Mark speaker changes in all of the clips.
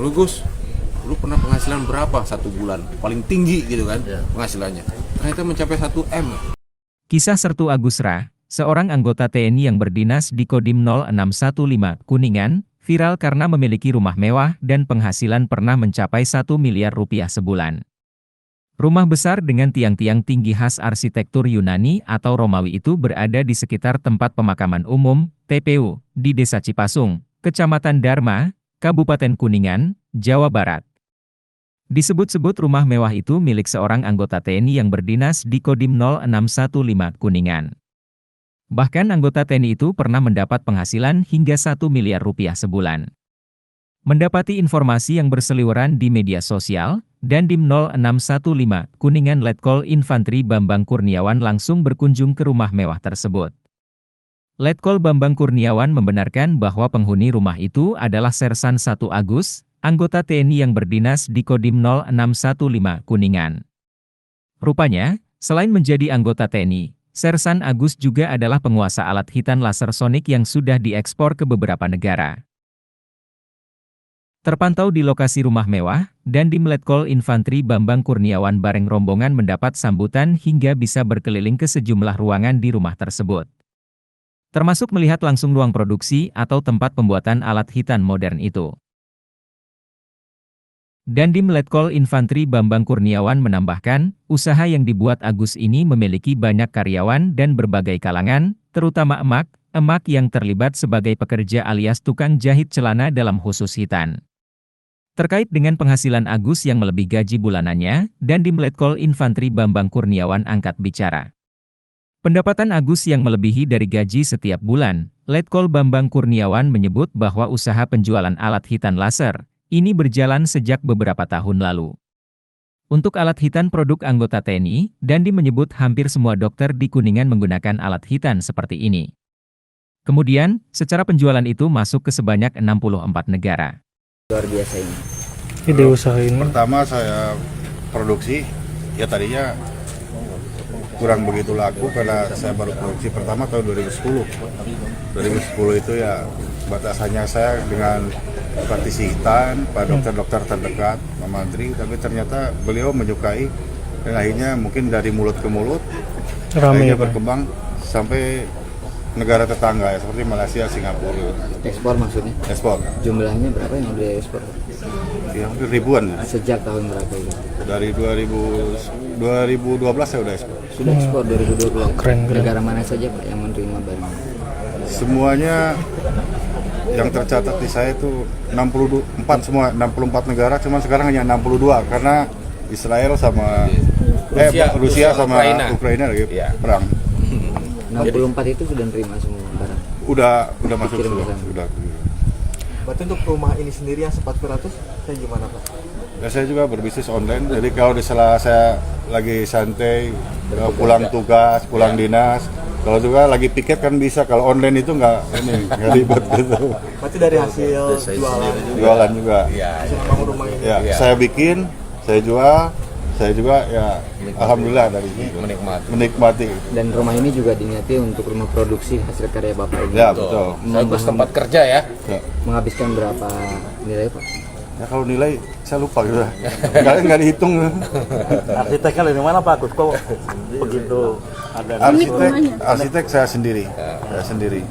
Speaker 1: Lu Gus, lu pernah penghasilan berapa satu bulan? Paling tinggi gitu kan penghasilannya. Ternyata mencapai 1 M.
Speaker 2: Kisah Sertu Agusra, seorang anggota TNI yang berdinas di Kodim 0615 Kuningan, viral karena memiliki rumah mewah dan penghasilan pernah mencapai 1 miliar rupiah sebulan. Rumah besar dengan tiang-tiang tinggi khas arsitektur Yunani atau Romawi itu berada di sekitar tempat pemakaman umum, TPU, di Desa Cipasung, Kecamatan Dharma, Kabupaten Kuningan, Jawa Barat. Disebut-sebut rumah mewah itu milik seorang anggota TNI yang berdinas di Kodim 0615 Kuningan. Bahkan anggota TNI itu pernah mendapat penghasilan hingga 1 miliar rupiah sebulan. Mendapati informasi yang berseliweran di media sosial, Dandim 0615 Kuningan Letkol Infantri Bambang Kurniawan langsung berkunjung ke rumah mewah tersebut. Letkol Bambang Kurniawan membenarkan bahwa penghuni rumah itu adalah Sersan 1 Agus, anggota TNI yang berdinas di Kodim 0615 Kuningan. Rupanya, selain menjadi anggota TNI, Sersan Agus juga adalah penguasa alat hitan laser sonik yang sudah diekspor ke beberapa negara. Terpantau di lokasi rumah mewah, Dandim Letkol Infantri Bambang Kurniawan bareng rombongan mendapat sambutan hingga bisa berkeliling ke sejumlah ruangan di rumah tersebut. Termasuk melihat langsung ruang produksi atau tempat pembuatan alat hitan modern itu. Dandim Letkol Infantri Bambang Kurniawan menambahkan, usaha yang dibuat Agus ini memiliki banyak karyawan dan berbagai kalangan, terutama emak yang terlibat sebagai pekerja alias tukang jahit celana dalam khusus hitan. Terkait dengan penghasilan Agus yang melebihi gaji bulanannya, Dandim Letkol Infantri Bambang Kurniawan angkat bicara. Pendapatan Agus yang melebihi dari gaji setiap bulan, Letkol Bambang Kurniawan menyebut bahwa usaha penjualan alat hitan laser ini berjalan sejak beberapa tahun lalu. Untuk alat hitan produk anggota TNI, Dandim menyebut hampir semua dokter di Kuningan menggunakan alat hitan seperti ini. Kemudian, secara penjualan itu masuk ke sebanyak 64 negara.
Speaker 3: Luar biasa ini.
Speaker 4: Ide usaha ini.
Speaker 5: Pertama saya produksi, ya tadinya kurang begitu laku karena saya baru produksi pertama tahun 2010. 2010 itu ya batasannya saya dengan praktisi hitan, Pak dokter-dokter terdekat, Pak Mantri, tapi ternyata beliau menyukai dan akhirnya mungkin dari mulut ke mulut akhirnya berkembang sampai negara tetangga ya, seperti Malaysia, Singapura.
Speaker 3: Ekspor maksudnya?
Speaker 5: Ekspor.
Speaker 3: Jumlahnya berapa yang udah ekspor?
Speaker 5: Ya, hampir ribuan.
Speaker 3: Sejak tahun berapa itu?
Speaker 5: Dari 2012 saya udah ekspor.
Speaker 3: Sudah ekspor 2020.
Speaker 4: Keren.
Speaker 3: Negara mana saja Pak yang menerima barang?
Speaker 5: Semuanya yang tercatat di saya itu 64 negara, cuma sekarang hanya 62 karena Israel sama Rusia sama Ukraina lagi perang.
Speaker 3: 64 itu sudah nerima semua barang?
Speaker 5: Udah masuk
Speaker 3: Dikirim
Speaker 5: semua.
Speaker 3: ke sana.
Speaker 5: Udah.
Speaker 6: Berarti untuk rumah ini sendiri yang sempat beratus, saya gimana Pak?
Speaker 5: Ya, saya juga berbisnis online, jadi kalau di sela saya lagi santai, pulang tugas, pulang dinas, kalau juga lagi piket kan bisa, kalau online itu nggak ribet gitu.
Speaker 6: Berarti dari hasil
Speaker 5: Jualan juga.
Speaker 6: hasil bangun rumah ini.
Speaker 5: Ya, saya bikin, saya jual, saya juga ya alhamdulillah dari ini menikmati.
Speaker 3: Dan rumah ini juga diniati untuk rumah produksi hasil karya Bapak ini.
Speaker 5: Ya betul.
Speaker 1: Bagus tempat kerja ya.
Speaker 3: Menghabiskan berapa nilai Pak?
Speaker 5: Ya kalau nilai saya lupa gitu. Nggak dihitung.
Speaker 6: Arsiteknya dari mana Pak? Kok begitu ada
Speaker 5: Arsitek saya sendiri. Saya sendiri.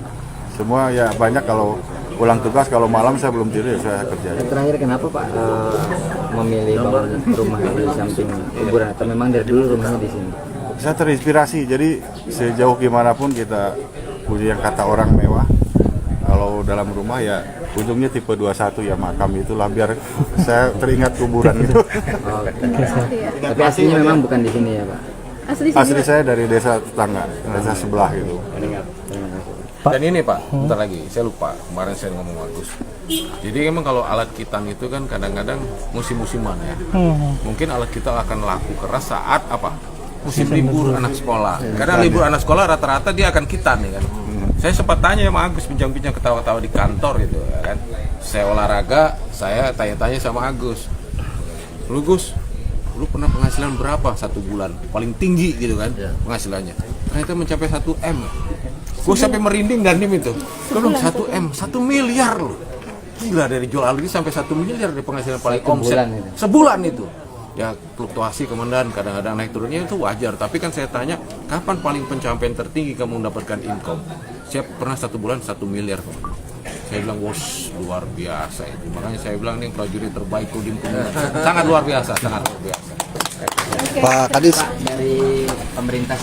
Speaker 5: Semua ya banyak kalau pulang tugas, kalau malam saya belum tidur ya saya kerja.
Speaker 3: Yang terakhir kenapa Pak memilih bangun rumah di samping kuburan atau memang dari dulu rumahnya di sini?
Speaker 5: Saya terinspirasi, jadi sejauh gimana pun kita punya yang kata orang mewah. Kalau dalam rumah ya ujungnya tipe 21 ya makam itulah biar saya teringat kuburan gitu.
Speaker 3: Oh, tapi aslinya memang bukan di sini ya Pak?
Speaker 5: Asli saya dari desa tetangga, desa sebelah gitu.
Speaker 1: Dan ini Pak, bentar lagi, saya lupa, kemarin saya ngomong Agus. Jadi emang kalau alat hitan itu kan kadang-kadang musim-musiman ya. Mungkin alat kita akan laku keras saat apa? Musim libur anak sekolah. Karena libur anak sekolah rata-rata dia akan hitan ya kan. Saya sempat tanya sama Agus, bincang-bincang ketawa-tawa di kantor gitu ya kan. Saya olahraga, saya tanya-tanya sama Agus. Lu Gus, lu pernah penghasilan berapa satu bulan? Paling tinggi gitu kan penghasilannya. Ternyata mencapai 1 M. Gue sampai merinding dan itu. Lu 1 M, 1 miliar loh. gila, dari jual alutsista sampai 1 miliar dari penghasilan paling
Speaker 3: Satu
Speaker 1: omset
Speaker 3: bulan itu.
Speaker 1: sebulan itu. Ya fluktuasi komandan, kadang-kadang naik turunnya itu wajar. Tapi kan saya tanya, kapan paling pencapaian tertinggi kamu mendapatkan income? Saya pernah 1 bulan 1 miliar. Saya bilang, wos, luar biasa itu. Makanya saya bilang, ini prajurit terbaik Kodim Komandan. Sangat luar biasa, sangat luar biasa.
Speaker 4: Pak Kadis.
Speaker 3: Dari pemerintah